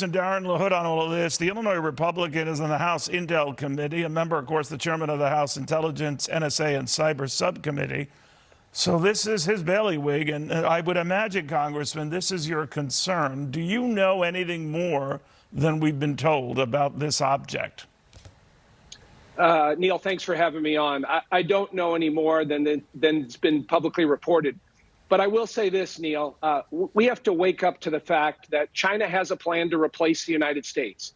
And Darren LaHood on all of this. The Illinois Republican is on the House Intel Committee, a member, of course, the chairman of the House Intelligence, NSA, and Cyber Subcommittee. So this is his bailiwick, and I would imagine, Congressman, this is your concern. Do you know anything more than we've been told about this object? Neil, thanks for having me on. I don't know any more than's been publicly reported. But I will say this, Neil, we have to wake up to the fact that China has a plan to replace the United States.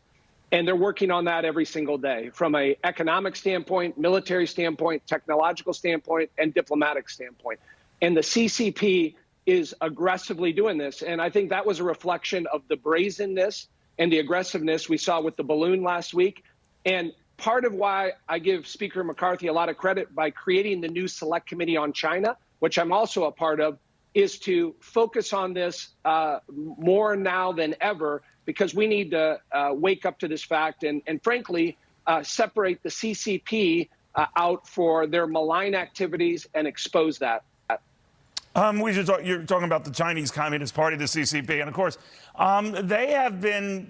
And they're working on that every single day from an economic standpoint, military standpoint, technological standpoint, and diplomatic standpoint. And the CCP is aggressively doing this. And I think that was a reflection of the brazenness and the aggressiveness we saw with the balloon last week. And part of why I give Speaker McCarthy a lot of credit by creating the new Select Committee on China, which I'm also a part of, is to focus on this more now than ever, because we need to wake up to this fact and frankly, separate the CCP out for their malign activities and expose that. You're talking about the Chinese Communist Party, the CCP, and of course, they have been,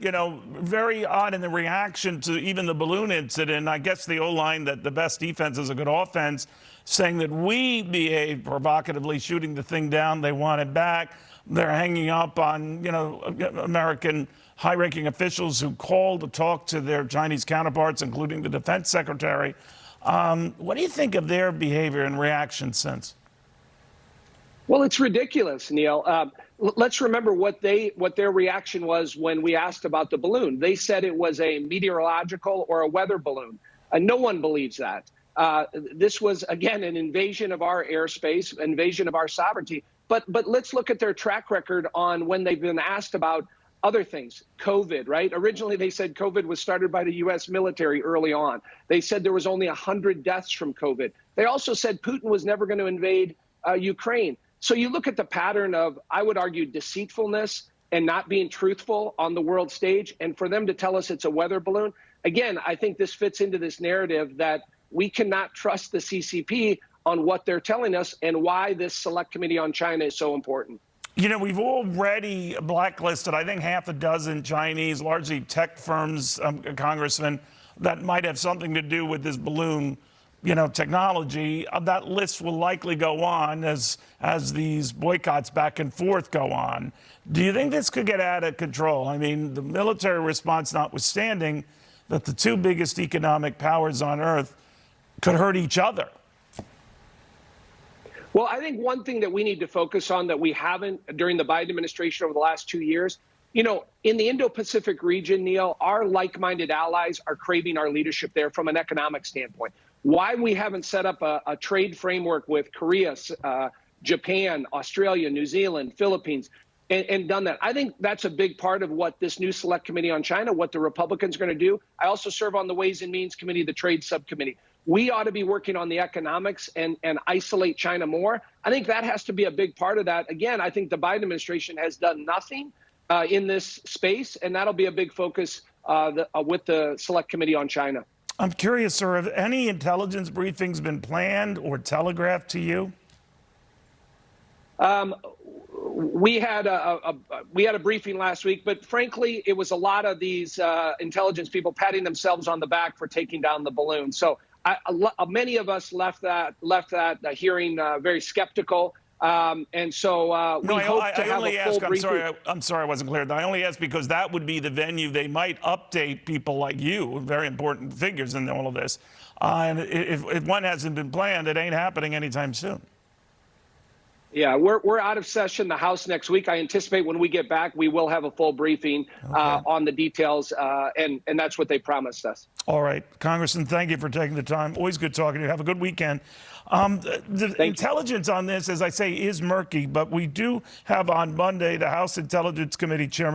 very odd in the reaction to even the balloon incident. I guess the old line that the best defense is a good offense, saying that we behaved provocatively, shooting the thing down. They want it back. They're hanging up on, American high-ranking officials who called to talk to their Chinese counterparts, including the defense secretary. What do you think of their behavior and reaction since? Well, it's ridiculous, Neil. Let's remember what their reaction was when we asked about the balloon. They said it was a meteorological or a weather balloon. No one believes that. This was, again, an invasion of our airspace, invasion of our sovereignty. But let's look at their track record on when they've been asked about other things. COVID, right? Originally, they said COVID was started by the U.S. military early on. They said there was only 100 deaths from COVID. They also said Putin was never going to invade Ukraine. So you look at the pattern of, I would argue, deceitfulness and not being truthful on the world stage, and for them to tell us it's a weather balloon. Again, I think this fits into this narrative that we cannot trust the CCP on what they're telling us and why this Select Committee on China is so important. We've already blacklisted, I think, half a dozen Chinese, largely tech firms, Congressman, that might have something to do with this balloon technology. That list will likely go on as these boycotts back and forth go on. Do you think this could get out of control? I mean, the military response notwithstanding, that the two biggest economic powers on earth could hurt each other. Well, I think one thing that we need to focus on that we haven't during the Biden administration over the last 2 years, in the Indo-Pacific region, Neil, our like-minded allies are craving our leadership there from an economic standpoint. Why we haven't set up a trade framework with Korea, Japan, Australia, New Zealand, Philippines, and done that. I think that's a big part of what this new Select Committee on China, what the Republicans are going to do. I also serve on the Ways and Means Committee, the Trade Subcommittee. We ought to be working on the economics and isolate China more. I think that has to be a big part of that. Again, I think the Biden administration has done nothing in this space, and that'll be a big focus with the Select Committee on China. I'm curious, sir, have any intelligence briefings been planned or telegraphed to you? We had a briefing last week, but frankly, it was a lot of these intelligence people patting themselves on the back for taking down the balloon. So many of us left that hearing very skeptical. And so we hope to have a full briefing. I'm sorry I wasn't clear. I only asked because that would be the venue they might update people like you, very important figures in all of this. And if one hasn't been planned, it ain't happening anytime soon. Yeah, we're out of session, the House, next week. I anticipate when we get back, we will have a full briefing on the details, and that's what they promised us. All right. Congressman, thank you for taking the time. Always good talking to you. Have a good weekend. The intelligence on this, as I say, is murky, but we do have on Monday the House Intelligence Committee Chairman